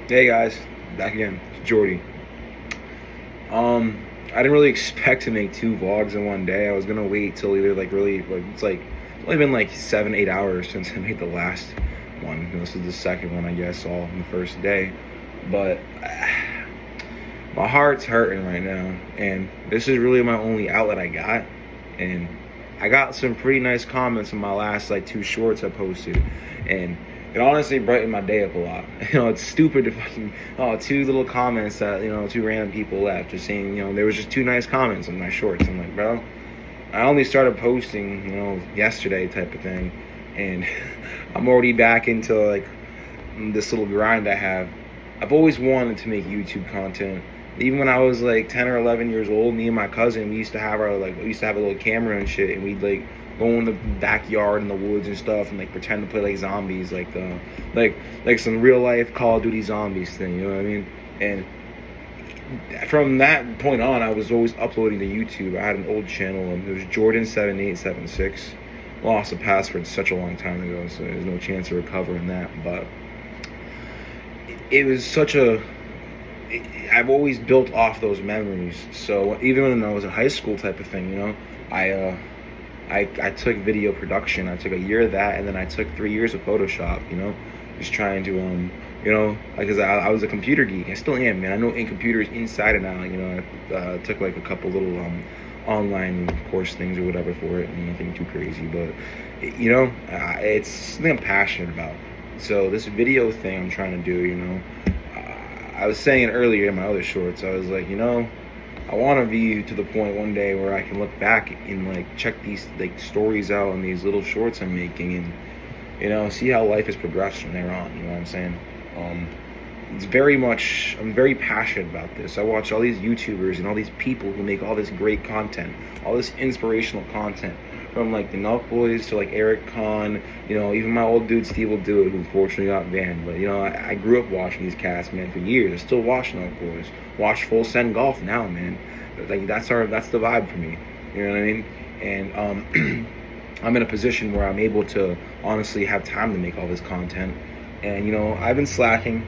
Hey guys, back again. It's Jordy. I didn't really expect to make two vlogs in one day. I was gonna wait till either it's only been like 7-8 hours since I made the last one. And this is the second one, I guess, all in the first day. But my heart's hurting right now, and this is really my only outlet I got. And I got some pretty nice comments on my last like two shorts I posted, and it honestly brightened my day up a lot. It's stupid to fucking two little comments that two random people left, just saying there was just two nice comments on my shorts. I'm like, bro, I only started posting yesterday type of thing, and I'm already back into like this little grind I have. I've always wanted to make YouTube content. Even when I was like 10 or 11 years old, me and my cousin, we used to have a little camera and shit, and we'd like go in the backyard in the woods and stuff, and like pretend to play like zombies, like some real life Call of Duty zombies thing. You know what I mean? And from that point on, I was always uploading to YouTube. I had an old channel, and it was Jordan7876. Lost the password such a long time ago, so there's no chance of recovering that. But it was I've always built off those memories. So even when I was in high school type of thing, I took video production. I took a year of that, and then I took 3 years of Photoshop, just trying to, because I was a computer geek. I still am, man. I know in computers inside and out. I took like a couple little online course things or whatever for it, and nothing too crazy. But, it's something I'm passionate about. So this video thing I'm trying to do, I was saying it earlier in my other shorts. I was like, I want to be to the point one day where I can look back and like check these like stories out on these little shorts I'm making, and see how life has progressed from there on. You know what I'm saying? I'm very passionate about this. I watch all these YouTubers and all these people who make all this great content, all this inspirational content, from like the Nelk Boys to like Eric Kahn, even my old dude Steve will do it, who unfortunately got banned. But I grew up watching these cats, man, for years. I still watch Nelk Boys, watch Full Send Golf now, man. Like that's the vibe for me. You know what I mean? And I'm in a position where I'm able to honestly have time to make all this content. And I've been slacking.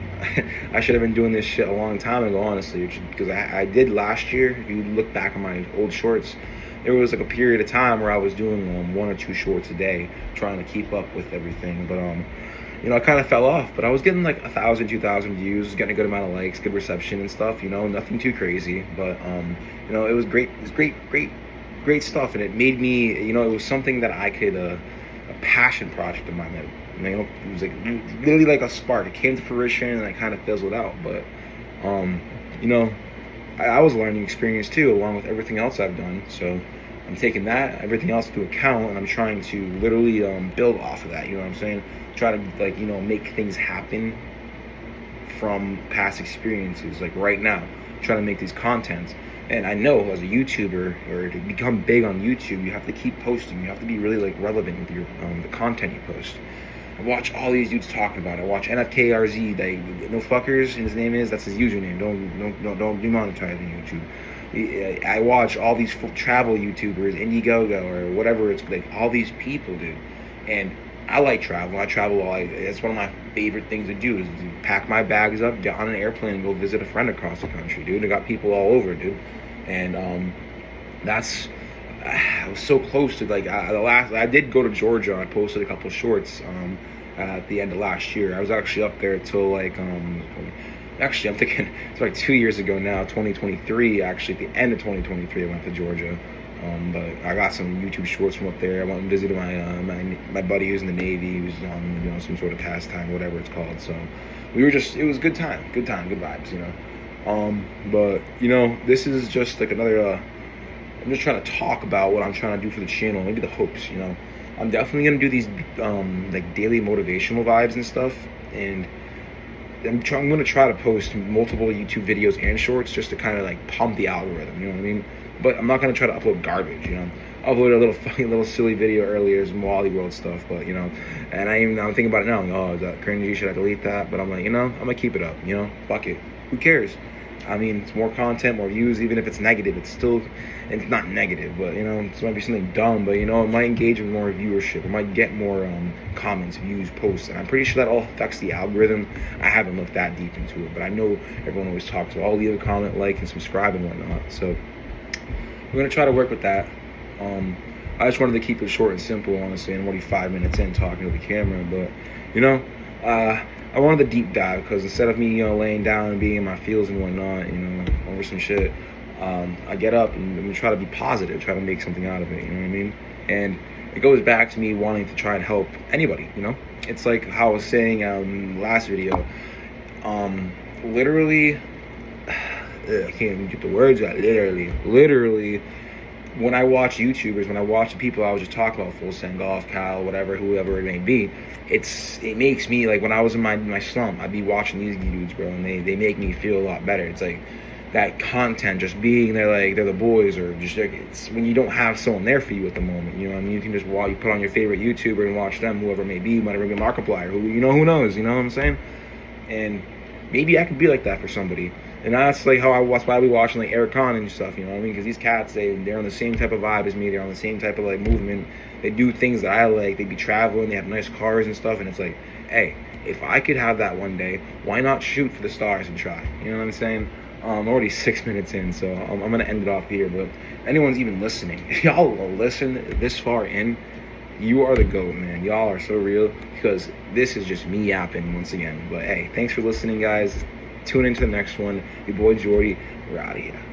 I should have been doing this shit a long time ago, honestly, because I did last year. If you look back on my old shorts, there was like a period of time where I was doing one or two shorts a day, trying to keep up with everything. But I kind of fell off. But I was getting like 1,000, 2,000 views, getting a good amount of likes, good reception and stuff. Nothing too crazy. But it was great. It was great stuff, and it made me. It was something that I could a passion project of mine. It was like literally like a spark. It came to fruition, and I kind of fizzled out. But I was a learning experience too, along with everything else I've done. So I'm taking everything else into account, and I'm trying to literally build off of that. You know what I'm saying? Try to make things happen from past experiences. Like right now, trying to make these contents. And I know as a YouTuber, or to become big on YouTube, you have to keep posting. You have to be really like relevant with your the content you post. I watch all these dudes talking about it. I watch NFKRZ, no fuckers, and his name is, that's his username. Don't demonetize on YouTube. I watch all these travel YouTubers, Indiegogo or whatever. It's like all these people, dude. And I like travel. I travel all. It's one of my favorite things to do is to pack my bags up, get on an airplane, and go visit a friend across the country, dude. I got people all over, dude. And I was so close to I did go to Georgia. I posted a couple shorts at the end of last year. I was actually up there till actually I'm thinking it's like 2 years ago now, 2023. Actually, at the end of 2023, I went to Georgia. But I got some YouTube shorts from up there. I went and visited my buddy who's in the Navy. He was on some sort of pastime, whatever it's called. So it was good time, good vibes, But this is just like another. I'm just trying to talk about what I'm trying to do for the channel, maybe the hopes, I'm definitely going to do these like daily motivational vibes and stuff, and I'm going to try to post multiple YouTube videos and shorts just to kind of like pump the algorithm, you know what I mean? But I'm not going to try to upload garbage, Uploaded a little silly video earlier, some Wally World stuff, but and I'm thinking about it now, is that cringy, should I delete that? But I'm like, I'm going to keep it up, fuck it, who cares? I mean, it's more content, more views. Even if it's negative, it's not negative, but you know, it might be something dumb, but you know, it might engage with more viewership. It might get more comments, views, posts, and I'm pretty sure that all affects the algorithm. I haven't looked that deep into it, but I know everyone always talks about, leave a comment, like, and subscribe and whatnot. So we're gonna try to work with that. I just wanted to keep it short and simple, honestly. I'm already 5 minutes in talking to the camera, but you know, I wanted the deep dive because instead of me, you know, laying down and being in my feels and whatnot, you know, over some shit, I get up and I'm gonna try to be positive, try to make something out of it. You know what I mean? And it goes back to me wanting to try and help anybody. You know, it's like how I was saying last video. Literally, I can't even get the words out. Literally. When I watch YouTubers, when I watch the people I was just talking about, Full Send Golf, Kyle, whatever, whoever it may be, it makes me, like, when I was in my slump, I'd be watching these dudes, bro, and they make me feel a lot better. It's like that content, just being there, like they're the boys, or just like, it's when you don't have someone there for you at the moment, you know what I mean? You can just you put on your favorite YouTuber and watch them, whoever it may be, whatever be Markiplier, who knows, you know what I'm saying? And maybe I could be like that for somebody. And that's like that's why I be watching like Eric Khan and stuff, you know what I mean? Because these cats, they're on the same type of vibe as me. They're on the same type of like movement. They do things that I like. They be traveling. They have nice cars and stuff. And it's like, hey, if I could have that one day, why not shoot for the stars and try? You know what I'm saying? I'm already 6 minutes in, so I'm gonna end it off here. But anyone's even listening, if y'all listen this far in, you are the GOAT, man. Y'all are so real, because this is just me yapping once again. But hey, thanks for listening, guys. Tune into the next one. Your boy Jordy, we're out of here.